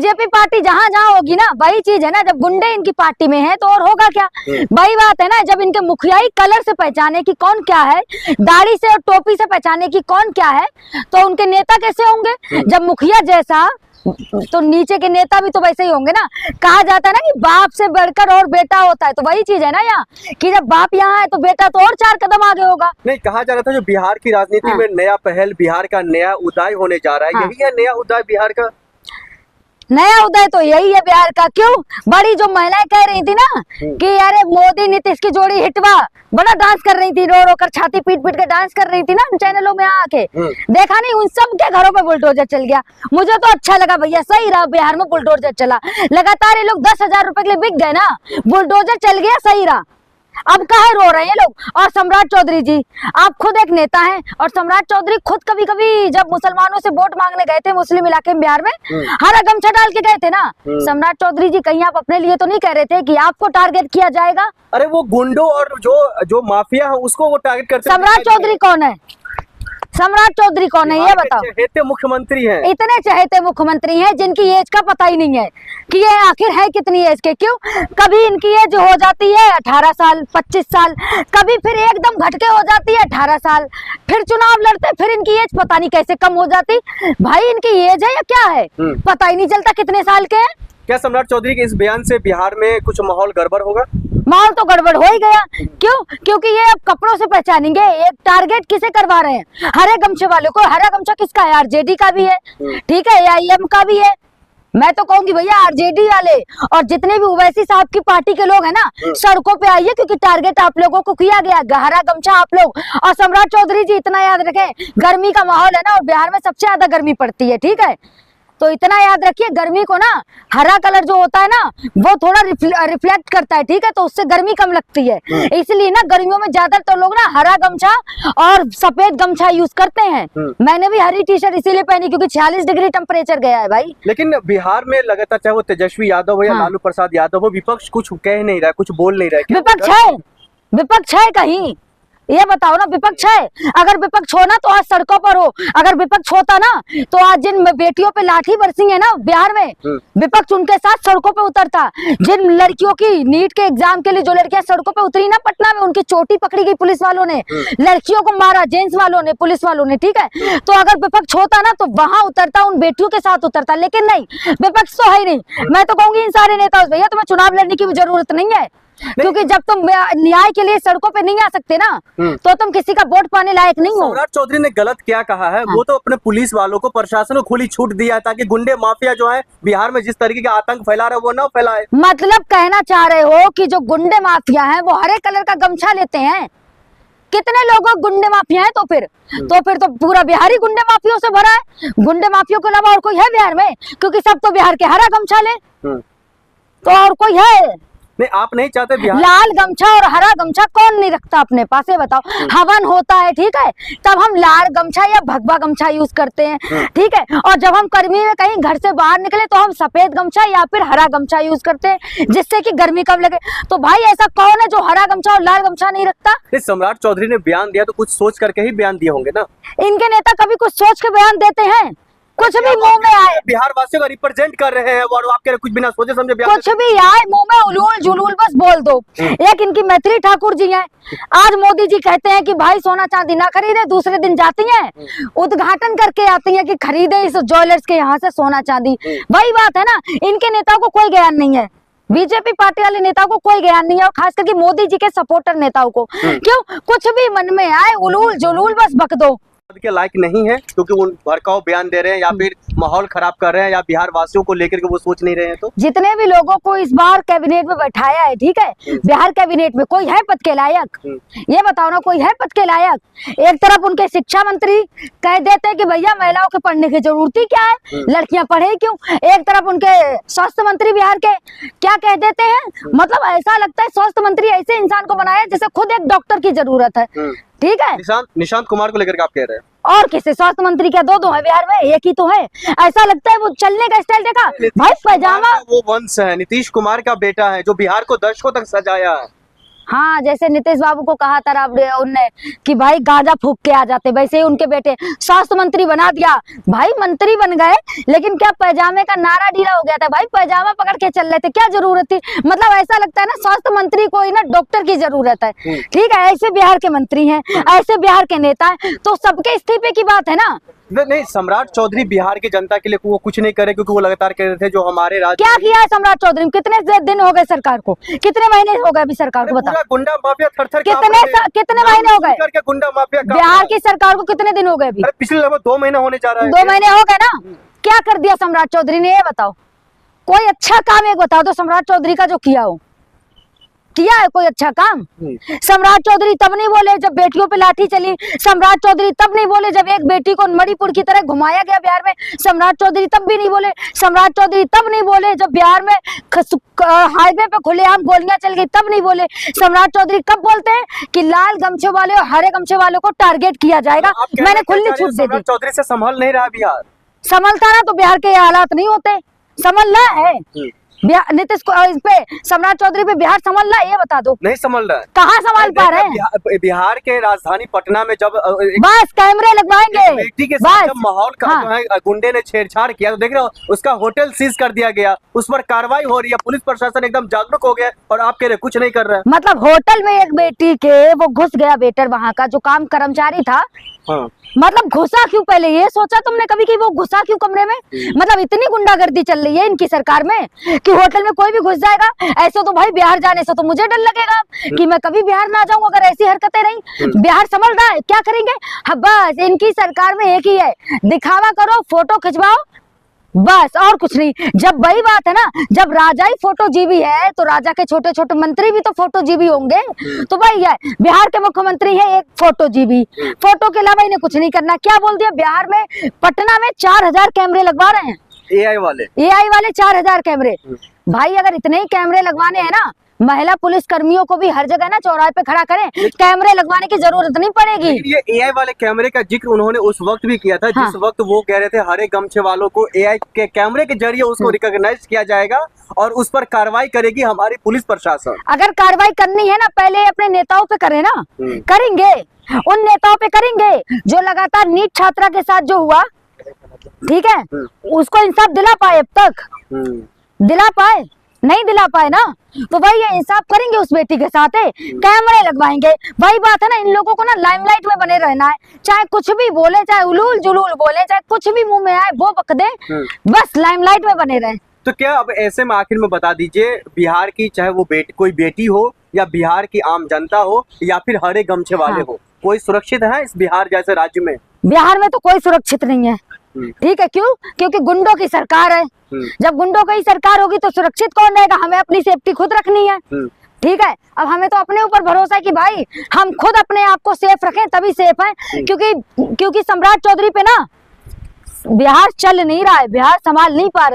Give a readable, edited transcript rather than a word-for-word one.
BJP party जहाँ जहाँ होगी ना, वही चीज है ना, जब गुंडे इनकी पार्टी में है तो और होगा क्या। वही बात है ना, जब इनके मुखियाई कलर से पहचाने की कौन क्या है, दाढ़ी से और टोपी से पहचाने की कौन क्या है, तो उनके नेता कैसे होंगे। जब मुखिया जैसा तो नीचे के नेता भी तो वैसे ही होंगे ना। कहा जाता है ना कि बाप से बढ़कर और बेटा होता है, तो वही चीज है ना यहाँ कि जब बाप यहाँ है तो बेटा तो और 4 कदम आगे होगा। नहीं, कहा जा रहा था जो बिहार की राजनीति में नया पहल, बिहार का नया उदय होने जा रहा है, यही है नया उदय बिहार का। नया उदय तो यही है बिहार का। क्यों, बड़ी जो महिलाएं कह रही थी ना कि यार मोदी नीतीश की जोड़ी हिटवा, बड़ा डांस कर रही थी, रो रो कर छाती पीट पीट के डांस कर रही थी ना चैनलों में आके, देखा नहीं उन सब के घरों पे बुलडोजर चल गया। मुझे तो अच्छा लगा भैया, सही रहा बिहार में बुलडोजर चला, लगातार ये लोग 10,000 रुपए के लिए बिक गए ना, बुलडोजर चल गया, सही रहा। अब कहे रो रहे हैं लोग। और सम्राट चौधरी जी, आप खुद एक नेता हैं, और सम्राट चौधरी खुद कभी कभी जब मुसलमानों से वोट मांगने गए थे मुस्लिम इलाके में बिहार में, हरा गमछा डाल के गए थे ना। सम्राट चौधरी जी, कहीं आप अपने लिए तो नहीं कह रहे थे कि आपको टारगेट किया जाएगा? अरे वो गुंडों और जो माफिया है उसको वो टारगेट करते। सम्राट चौधरी कौन है? सम्राट चौधरी कौन है ये बताओ। चहेते मुख्यमंत्री हैं, इतने चहेते मुख्यमंत्री हैं जिनकी एज का पता ही नहीं है कि ये आखिर है कितनी एज के। क्यों, कभी इनकी एज हो जाती है 18 साल 25 साल, कभी फिर एकदम घटके हो जाती है 18 साल, फिर चुनाव लड़ते फिर इनकी एज पता नहीं कैसे कम हो जाती। भाई इनकी एज है या क्या है, पता ही नहीं चलता कितने साल के हैं। क्या सम्राट चौधरी के इस बयान से बिहार में कुछ माहौल गड़बड़ होगा? माहौल तो गड़बड़ हो ही गया। क्यों, क्योंकि ये अब कपड़ों से पहचानेंगे। एक टारगेट किसे करवा रहे हैं? हरे गमछे वालों को। हरा गमछा किसका है? आरजेडी का भी है, ठीक है, AIM का भी है। मैं तो कहूंगी भैया आरजेडी वाले और जितने भी ओवैसी साहब की पार्टी के लोग हैं ना, सड़कों पे आइए, क्योंकि टारगेट आप लोगों को किया गया, हरा गमछा आप लोग। और सम्राट चौधरी जी, इतना याद रखें, गर्मी का माहौल है ना, और बिहार में सबसे ज्यादा गर्मी पड़ती है, ठीक है, तो इतना याद रखिए, गर्मी को ना हरा कलर जो होता है ना वो थोड़ा रिफ्लेक्ट करता है, ठीक है, तो उससे गर्मी कम लगती है। इसलिए ना गर्मियों में ज्यादातर लोग ना हरा गमछा और सफेद गमछा यूज करते हैं। मैंने भी हरी टी-शर्ट इसीलिए पहनी क्योंकि 46 डिग्री टेम्परेचर गया है भाई। लेकिन बिहार में लगातार, चाहे वो तेजस्वी यादव हो या लालू प्रसाद यादव हो, विपक्ष कुछ कह नहीं रहा, कुछ बोल नहीं रहा। विपक्ष है कहीं, ये बताओ ना, विपक्ष है? अगर विपक्ष हो ना तो आज सड़कों पर हो। अगर विपक्ष होता ना तो आज जिन बेटियों पे लाठी बरसी है ना बिहार में, विपक्ष उनके साथ सड़कों पे उतरता। जिन लड़कियों की नीट के एग्जाम के लिए जो लड़कियां सड़कों पे उतरी ना पटना में, उनकी चोटी पकड़ी गई पुलिस वालों ने, लड़कियों को मारा जेंट्स वालों ने, पुलिस वालों ने, ठीक है। तो अगर विपक्ष होता ना तो वहां उतरता, उन बेटियों के साथ उतरता, लेकिन नहीं, विपक्ष तो है ही नहीं। मैं तो कहूंगी इन सारे नेताओं से, भैया तुम्हें चुनाव लड़ने की भी जरूरत नहीं है, क्योंकि जब तुम न्याय के लिए सड़कों पे नहीं आ सकते ना तो तुम किसी का वोट पाने लायक नहीं हो। सम्राट चौधरी ने गलत क्या कहा है? वो तो अपने पुलिस वालों को, प्रशासन को खुली छूट दिया है ताकि गुंडे माफिया जो है बिहार में जिस तरीके का आतंक फैला रहे वो ना फैलाए। मतलब कहना चाह रहे हो कि जो गुंडे माफिया हैं वो हरे कलर का गमछा लेते हैं? कितने लोगों गुंडे माफिया हैं? तो फिर तो पूरा बिहारी गुंडे माफियों से भरा है। गुंडे माफियों के अलावा और कोई है बिहार में? क्योंकि सब तो बिहार के हरा गमछा ले, तो और कोई है? नहीं, आप नहीं चाहते बिहार? लाल गमछा और हरा गमछा कौन नहीं रखता अपने पास, ये बताओ। हवन होता है, ठीक है, तब हम लाल गमछा या भगवा गमछा यूज करते हैं, ठीक है, और जब हम गर्मी में कहीं घर से बाहर निकले तो हम सफेद गमछा या फिर हरा गमछा यूज करते हैं, जिससे कि गर्मी कम लगे। तो भाई ऐसा कौन है जो हरा गमछा और लाल गमछा नहीं रखता? सम्राट चौधरी ने बयान दिया तो कुछ सोच करके ही बयान दिए होंगे ना। इनके नेता कभी कुछ सोच के बयान देते हैं? कुछ भी मुंह में आए, बिहार वासियों का रिप्रेजेंट कर रहे हैं और आप कह रहे कुछ बिना सोचे समझे बयान, कुछ भी आए मुंह में उलूल जुलूल बस बोल दो। एक इनकी मैत्री ठाकुर जी हैं, आज मोदी जी कहते हैं कि भाई सोना चांदी ना खरीदे, दूसरे दिन जाती हैं उद्घाटन करके आती हैं कि खरीदे इस ज्वेलर्स के यहाँ से सोना चांदी। वही बात है ना, इनके नेताओं को कोई ज्ञान नहीं है, बीजेपी पार्टी वाले नेताओं को कोई ज्ञान नहीं है, और खास करके मोदी जी के सपोर्टर नेताओं को। क्यों, कुछ भी मन में आए उलूल जुलूल बस बक दो। के लायक नहीं है क्योंकि वो भड़काऊ बयान दे रहे हैं या फिर माहौल खराब कर रहे हैं या बिहार वासियों को लेकर के वो सोच नहीं रहे हैं। तो जितने भी लोगों को इस बार कैबिनेट में बैठाया है, ठीक है, बिहार कैबिनेट में कोई है पद के लायक? ये बताओ ना, कोई है पद के लायक? एक तरफ उनके शिक्षा मंत्री कह देते हैं कि भैया महिलाओं के पढ़ने की जरूरत ही क्या है, लड़कियां पढ़े क्यों। एक तरफ उनके स्वास्थ्य मंत्री बिहार के क्या कह देते हैं, मतलब ऐसा लगता है स्वास्थ्य मंत्री ऐसे इंसान को बनाया जैसे खुद एक डॉक्टर की जरूरत है, ठीक है। निशांत कुमार को लेकर आप कह रहे हैं? और किसे? स्वास्थ्य मंत्री क्या दो है बिहार में? एक ही तो है। ऐसा लगता है वो चलने का स्टाइल देखा भाई, पैजामा वो वंश है, नीतीश कुमार का बेटा है जो बिहार को दशकों तक सजाया है। हाँ, जैसे नीतीश बाबू को कहा था उनने कि भाई गांजा फूक के आ जाते, वैसे ही उनके बेटे स्वास्थ्य मंत्री बना दिया। भाई मंत्री बन गए, लेकिन क्या पैजामे का नारा ढीला हो गया था? भाई पैजामा पकड़ के चल रहे थे, क्या जरूरत थी? मतलब ऐसा लगता है ना स्वास्थ्य मंत्री को ही ना डॉक्टर की जरूरत है। ठीक है, ऐसे बिहार के मंत्री हैं, ऐसे बिहार के नेता हैं, तो सबके इस्तीफे की बात है ना। नहीं, सम्राट चौधरी बिहार की जनता के लिए वो कुछ नहीं करे, क्योंकि वो लगातार कह रहे थे जो हमारे राज्य क्या किया है सम्राट चौधरी? कितने दिन हो गए सरकार को? कितने महीने हो गए अभी सरकार को? बताओ, गुंडा माफिया थर-थर कितने महीने हो गए? गुंडा माफिया बिहार की सरकार को कितने दिन हो गए अभी? पिछले लगभग 2 महीने होने जा रहा है। 2 महीने हो गए ना। क्या कर दिया सम्राट चौधरी ने, ये बताओ। कोई अच्छा काम एक बताओ तो सम्राट चौधरी का जो किया हो। किया है कोई अच्छा काम? सम्राट चौधरी तब नहीं बोले जब बेटियों पे लाठी चली। सम्राट चौधरी तब नहीं बोले जब एक बेटी को मणिपुर की तरह घुमाया गया बिहार में। सम्राट चौधरी तब भी नहीं बोले। सम्राट चौधरी तब नहीं बोले जब बिहार में हाईवे पे खुलेआम गोलियां चल गई, तब नहीं बोले। सम्राट चौधरी कब बोलते हैं कि लाल गमछे वाले और हरे गमछे वालों को टारगेट किया जाएगा? मैंने खुली छूट दे दी। चौधरी से संभल नहीं रहा बिहार। संभलता ना तो बिहार के हालात नहीं होते। संभलना है नीतीश को, इस पे सम्राट चौधरी पे बिहार संभल रहा है, ये बता दो। नहीं संभल रहा है। कहाँ संभाल पा रहे हैं? बिहार के राजधानी पटना में जब बस कैमरे लगवाएंगे, बेटी के साथ जब माहौल का जो है गुंडे ने छेड़छाड़ किया, तो देख रहे हो उसका होटल सीज कर दिया गया, उस पर कार्रवाई हो रही है। पुलिस प्रशासन एकदम जागरूक हो गया और आप कह रहे कुछ नहीं कर रहे हैं। मतलब होटल में एक बेटी के वो घुस गया, वेटर वहाँ का जो काम कर्मचारी था। हाँ। मतलब घुसा क्यों? पहले ये सोचा तुमने कभी कि वो घुसा क्यों कमरे में? मतलब इतनी गुंडागर्दी चल रही है इनकी सरकार में कि होटल में कोई भी घुस जाएगा। ऐसे तो भाई बिहार जाने से तो मुझे डर लगेगा कि मैं कभी बिहार ना जाऊं अगर ऐसी हरकतें रही। बिहार संभल रहा है, क्या करेंगे? हाँ, बस इनकी सरकार में एक ही है, दिखावा करो, फोटो खिंचवाओ, बस और कुछ नहीं। जब वही बात है ना, जब राजा ही फोटो जीबी है तो राजा के छोटे छोटे मंत्री भी तो फोटो जीबी होंगे। तो भाई है बिहार के मुख्यमंत्री है एक फोटो जीबी, फोटो के अलावा इन्हें कुछ नहीं करना। क्या बोल दिया? बिहार में पटना में 4000 कैमरे लगवा रहे हैं, एआई वाले 4000 कैमरे। भाई अगर इतने ही कैमरे लगवाने हैं ना, महिला पुलिस कर्मियों को भी हर जगह ना चौराहे पे खड़ा करें, कैमरे लगवाने की जरूरत नहीं पड़ेगी। ये एआई वाले कैमरे का जिक्र उन्होंने उस वक्त भी किया था, हाँ। जिस वक्त वो कह रहे थे हरे गमछे वालों को एआई के कैमरे के जरिए उसको रिकॉग्नाइज किया जाएगा और उस पर कार्रवाई करेगी हमारी पुलिस प्रशासन। अगर कार्रवाई करनी है ना, पहले अपने नेताओं पे करें ना। करेंगे, उन नेताओं पे करेंगे जो लगातार नीट छात्रा के साथ जो हुआ, ठीक है, उसको इंसाफ दिला पाए। अब तक दिला पाए? नहीं दिला पाए ना, तो भाई ये इंसाफ करेंगे उस बेटी के साथ है, कैमरे लगवाएंगे। वही बात है ना, इन लोगों को ना लाइमलाइट में बने रहना है, चाहे कुछ भी बोले, चाहे उलूल जुलूल बोले, चाहे कुछ भी मुंह में आए वो बक दे, बस लाइमलाइट में बने रहे। तो क्या अब ऐसे में आखिर में बता दीजिए, बिहार की चाहे वो कोई बेटी हो या बिहार की आम जनता हो या फिर हरे गमछे वाले हो, कोई सुरक्षित है इस बिहार जैसे राज्य में? बिहार में तो कोई सुरक्षित नहीं है। ठीक है, क्यों? क्योंकि गुंडों की सरकार है। जब गुंडों की सरकार होगी तो सुरक्षित कौन रहेगा? हमें अपनी सेफ्टी खुद रखनी है। ठीक है, अब हमें तो अपने ऊपर भरोसा है कि भाई हम खुद अपने आप को सेफ रखें तभी सेफ है। क्योंकि सम्राट चौधरी पे ना बिहार चल नहीं रहा है, बिहार संभाल नहीं पा रहे।